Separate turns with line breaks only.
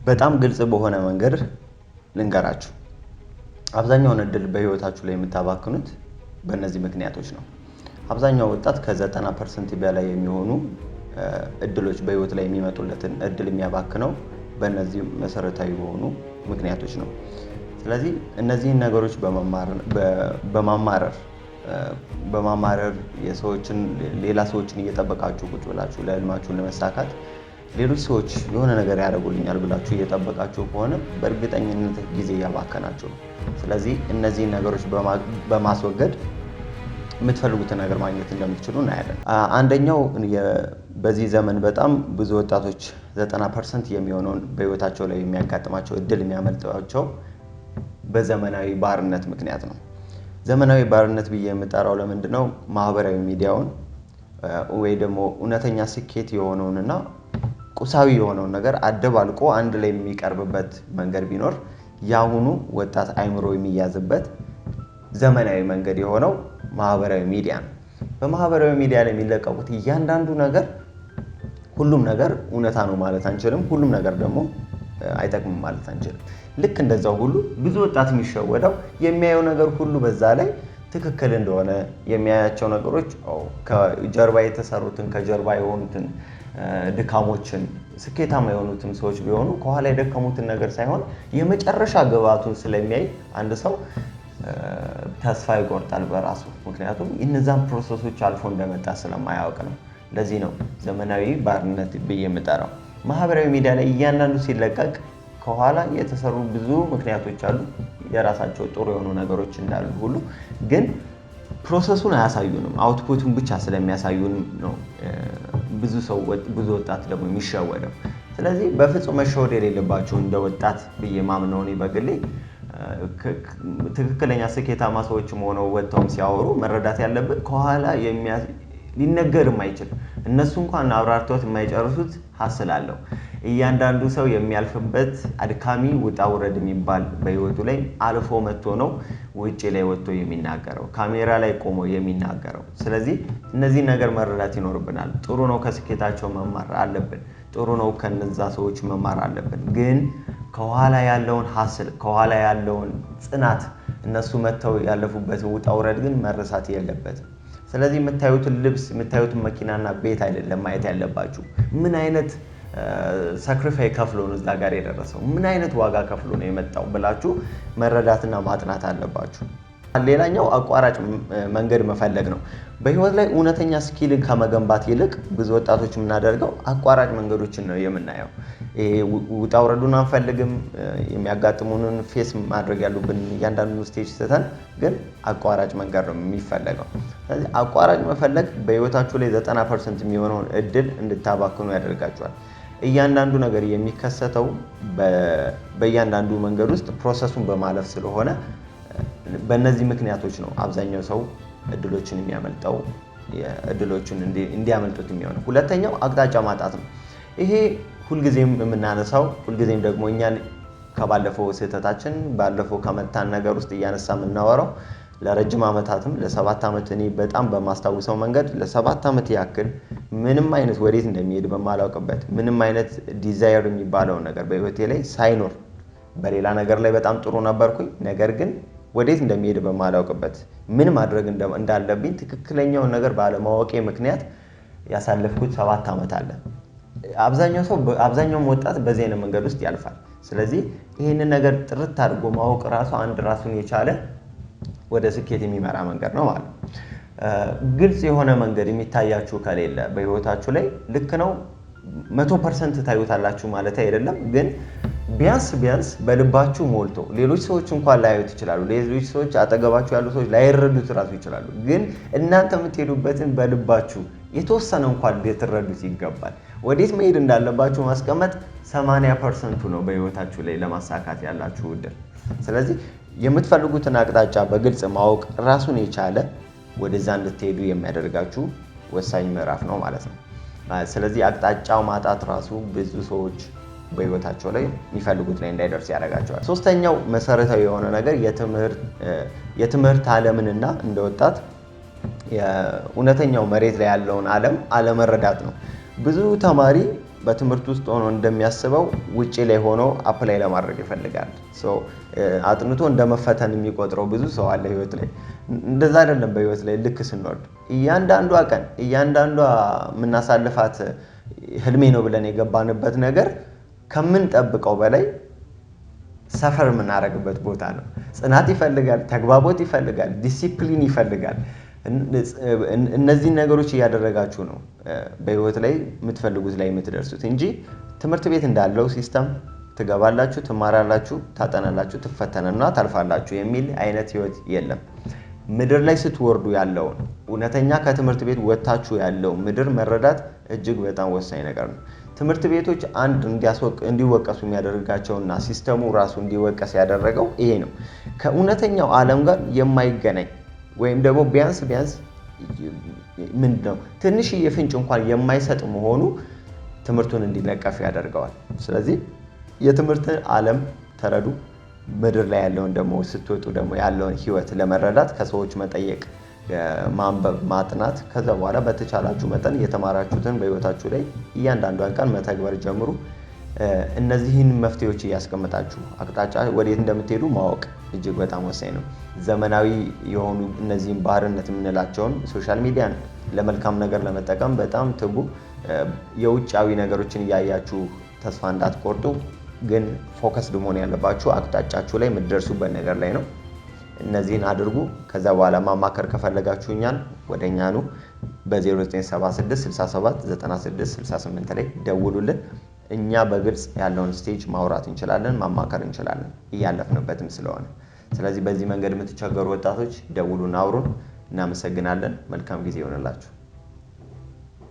በጣም ግልጽ በሆነ መንገድ ልንገራችሁ። አብዛኛውን እድል በህይወታችሁ ላይ የምታባክኑት በእነዚህ ምክንያቶች ነው። አብዛኛው ወጣት ከ90% በላይ የሚሆኑ እድሎች በህይወት ላይ የሚመጡለትን እድል የሚያባክነው በእነዚህ መሰረታዊ የሆኑ ምክንያቶች ነው። ስለዚህ እነዚህን ነገሮች በማማረር ሌላ ሰዎችን እየጠበቃችሁ ቁጭ ብላችሁ ለህልማችሁ ለመሳካት ሌሎች ሰዎች የሆነ ነገር ያደርጉልኛል ብላችሁ እየጠበቃችሁ ከሆነ በእርግጠኝነት ጊዜ እያባከናችሁ ነው። ስለዚህ እነዚህን ነገሮች በማስወገድ የምትፈልጉትን ነገር ማግኘት እንደምትችሉ እናያለን። አንደኛው በዚህ ዘመን በጣም ብዙ ወጣቶች 90% የሚሆነውን በህይወታቸው ላይ የሚያጋጥማቸው እድል የሚያመልጣቸው በዘመናዊ ባርነት ምክንያት ነው። ዘመናዊ ባርነት ብዬ የምጠራው ለምንድነው? ማህበራዊ ሚዲያውን ወይ ደግሞ እውነተኛ ስኬት የሆነውንና ቁሳዊ የሆነውን ነገር አደባልቆ አንድ ላይ የሚቀርብበት መንገድ ቢኖር ያሁኑ ወጣት አይምሮ የሚያዝበት ዘመናዊ መንገድ የሆነው ማህበራዊ ሚዲያ ነው። በማህበራዊ ሚዲያ ላይ የሚለቀቁት እያንዳንዱ ነገር ሁሉም ነገር እውነታ ነው ማለት አንችልም። ሁሉም ነገር ደግሞ አይጠቅምም ማለት አንችልም። ልክ እንደዛው ሁሉ ብዙ ወጣት የሚሸወደው የሚያየው ነገር ሁሉ በዛ ላይ ትክክል እንደሆነ የሚያያቸው ነገሮች ከጀርባ የተሰሩትን ከጀርባ የሆኑትን ድካሞችን ስኬታማ የሆኑትን ሰዎች ቢሆኑ ከኋላ የደከሙትን ነገር ሳይሆን የመጨረሻ ግባቱን ስለሚያይ አንድ ሰው ተስፋ ይቆርጣል በራሱ። ምክንያቱም እነዛን ፕሮሰሶች አልፎ እንደመጣ ስለማያውቅ ነው። ለዚህ ነው ዘመናዊ ባርነት ብዬ የምጠራው። ማህበራዊ ሚዲያ ላይ እያንዳንዱ ሲለቀቅ ከኋላ የተሰሩ ብዙ ምክንያቶች አሉ። የራሳቸው ጥሩ የሆኑ ነገሮች እንዳሉ ሁሉ ግን ፕሮሰሱን አያሳዩንም። አውትፑቱን ብቻ ስለሚያሳዩን ነው ብዙ ወጣት ደግሞ የሚሸወደው። ስለዚህ በፍጹም መሸወድ የሌለባቸው እንደ ወጣት ብዬ ማምነው እኔ በግሌ ትክክለኛ ስኬታማ ሰዎችም ሆነው ወጥተውም ሲያወሩ መረዳት ያለብን ከኋላ ሊነገር የማይችል እነሱ እንኳን አብራርተውት የማይጨርሱት ሀስል አለው። እያንዳንዱ ሰው የሚያልፍበት አድካሚ ውጣ ውረድ የሚባል በህይወቱ ላይ አልፎ መጥቶ ነው ውጪ ላይ ወጥቶ የሚናገረው፣ ካሜራ ላይ ቆሞ የሚናገረው። ስለዚህ እነዚህ ነገር መረዳት ይኖርብናል። ጥሩ ነው ከስኬታቸው መማር አለብን። ጥሩ ነው ከነዛ ሰዎች መማር አለብን። ግን ከኋላ ያለውን ሀስል ከኋላ ያለውን ጽናት እነሱ መጥተው ያለፉበት ውጣ ውረድ ግን መረሳት የለበትም። ስለዚህ የምታዩትን ልብስ የምታዩትን መኪናና ቤት አይደለም ማየት ያለባችሁ። ምን አይነት ሳክሪፋይ ከፍሎ ነው እዛ ጋር የደረሰው፣ ምን አይነት ዋጋ ከፍሎ ነው የመጣው ብላችሁ መረዳትና ማጥናት አለባችሁ። ሌላኛው አቋራጭ መንገድ መፈለግ ነው። በህይወት ላይ እውነተኛ ስኪልን ከመገንባት ይልቅ ብዙ ወጣቶች የምናደርገው አቋራጭ መንገዶችን ነው የምናየው። ውጣ ውረዱን አንፈልግም። የሚያጋጥሙንን ፌስ ማድረግ ያሉብን እያንዳንዱ ስቴጅ ስተን ግን አቋራጭ መንገድ ነው የሚፈለገው። ስለዚህ አቋራጭ መፈለግ በህይወታችሁ ላይ 90% የሚሆነውን እድል እንድታባክኑ ያደርጋችኋል። እያንዳንዱ ነገር የሚከሰተው በእያንዳንዱ መንገድ ውስጥ ፕሮሰሱን በማለፍ ስለሆነ በእነዚህ ምክንያቶች ነው አብዛኛው ሰው እድሎችን የሚያመልጠው፣ እድሎችን እንዲያመልጡት የሚሆነው። ሁለተኛው አቅጣጫ ማጣት ነው። ይሄ ሁልጊዜም የምናነሳው ሁልጊዜም ደግሞ እኛን ከባለፈው ስህተታችን ባለፈው ከመታን ነገር ውስጥ እያነሳ የምናወራው ለረጅም ዓመታትም ለ7 ዓመት እኔ በጣም በማስታውሰው መንገድ ለ7 ዓመት ያክል ምንም አይነት ወዴት እንደሚሄድ በማላውቅበት ምንም አይነት ዲዛይር የሚባለው ነገር በህይወቴ ላይ ሳይኖር በሌላ ነገር ላይ በጣም ጥሩ ነበርኩኝ። ነገር ግን ወዴት እንደሚሄድ በማላውቅበት ምን ማድረግ እንዳለብኝ ትክክለኛውን ነገር ባለማወቄ ምክንያት ያሳለፍኩት 7 ዓመት አለ። አብዛኛው ወጣት በዚህ አይነት መንገድ ውስጥ ያልፋል። ስለዚህ ይህንን ነገር ጥርት አድርጎ ማወቅ ራሱ አንድ ራሱን የቻለ ወደ ስኬት የሚመራ መንገድ ነው ማለት ነው። ግልጽ የሆነ መንገድ የሚታያችሁ ከሌለ በህይወታችሁ ላይ ልክ ነው 100% ታዩታላችሁ ማለት አይደለም። ግን ቢያንስ በልባችሁ ሞልቶ ሌሎች ሰዎች እንኳን ላያዩት ይችላሉ። ሌሎች ሰዎች አጠገባችሁ ያሉ ሰዎች ላይረዱት ራሱ ይችላሉ። ግን እናንተ የምትሄዱበትን በልባችሁ የተወሰነ እንኳን ልትረዱት ይገባል። ወዴት መሄድ እንዳለባችሁ ማስቀመጥ 80% ነው በህይወታችሁ ላይ ለማሳካት ያላችሁ እድል። ስለዚህ የምትፈልጉትን አቅጣጫ በግልጽ ማወቅ ራሱን የቻለ ወደዛ እንድትሄዱ የሚያደርጋችሁ ወሳኝ ምዕራፍ ነው ማለት ነው። ስለዚህ አቅጣጫው ማጣት ራሱ ብዙ ሰዎች በህይወታቸው ላይ የሚፈልጉት ላይ እንዳይደርስ ያደርጋቸዋል። ሶስተኛው መሰረታዊ የሆነ ነገር የትምህርት ዓለምንና እንደ ወጣት እውነተኛው መሬት ላይ ያለውን ዓለም አለመረዳት ነው። ብዙ ተማሪ በትምህርት ውስጥ ሆኖ እንደሚያስበው ውጪ ላይ ሆኖ አፕላይ ለማድረግ ይፈልጋል። አጥንቶ እንደመፈተን የሚቆጥረው ብዙ ሰው አለ ህይወት ላይ። እንደዛ አይደለም። በህይወት ላይ ልክ ስንወርድ እያንዳንዷ ቀን እያንዳንዷ የምናሳልፋት ህልሜ ነው ብለን የገባንበት ነገር ከምንጠብቀው በላይ ሰፈር የምናደርግበት ቦታ ነው። ጽናት ይፈልጋል፣ ተግባቦት ይፈልጋል፣ ዲሲፕሊን ይፈልጋል። እነዚህን ነገሮች እያደረጋችሁ ነው በህይወት ላይ የምትፈልጉት ላይ የምትደርሱት እንጂ ትምህርት ቤት እንዳለው ሲስተም ትገባላችሁ፣ ትማራላችሁ፣ ታጠናላችሁ፣ ትፈተኑና ታልፋላችሁ የሚል አይነት ህይወት የለም። ምድር ላይ ስትወርዱ ያለውን እውነተኛ ከትምህርት ቤት ወጣችሁ ያለው ምድር መረዳት እጅግ በጣም ወሳኝ ነገር ነው። ትምህርት ቤቶች አንድ እንዲወቀሱ የሚያደርጋቸውና ሲስተሙ ራሱ እንዲወቀስ ያደረገው ይሄ ነው። ከእውነተኛው ዓለም ጋር የማይገናኝ ወይም ደግሞ ቢያንስ ምንድነው ትንሽዬ ፍንጭ እንኳን የማይሰጥ መሆኑ ትምህርቱን እንዲነቀፍ ያደርገዋል። ስለዚህ የትምህርት ዓለም ተረዱ። ምድር ላይ ያለውን ደግሞ ስትወጡ ደግሞ ያለውን ህይወት ለመረዳት ከሰዎች መጠየቅ፣ ማንበብ፣ ማጥናት ከዛ በኋላ በተቻላችሁ መጠን የተማራችሁትን በህይወታችሁ ላይ እያንዳንዷን ቀን መተግበር ጀምሩ። እነዚህን መፍትሄዎች እያስቀመጣችሁ አቅጣጫ ወዴት እንደምትሄዱ ማወቅ እጅግ በጣም ወሳኝ ነው። ዘመናዊ የሆኑ እነዚህን ባርነት የምንላቸውን ሶሻል ሚዲያን ለመልካም ነገር ለመጠቀም በጣም ትጉ። የውጫዊ ነገሮችን እያያችሁ ተስፋ እንዳትቆርጡ፣ ግን ፎከስድ መሆን ያለባችሁ አቅጣጫችሁ ላይ የምትደርሱበት ነገር ላይ ነው። እነዚህን አድርጉ። ከዛ በኋላ ማማከር ከፈለጋችሁ እኛን ወደኛ ኑ። በ0976 67 96 68 ላይ ደውሉልን። እኛ በግልጽ ያለውን ስቴጅ ማውራት እንችላለን፣ ማማከር እንችላለን እያለፍንበትም ስለሆነ። ስለዚህ በዚህ መንገድ የምትቸገሩ ወጣቶች ደውሉና አውሩን። እናመሰግናለን። መልካም ጊዜ ይሆንላችሁ።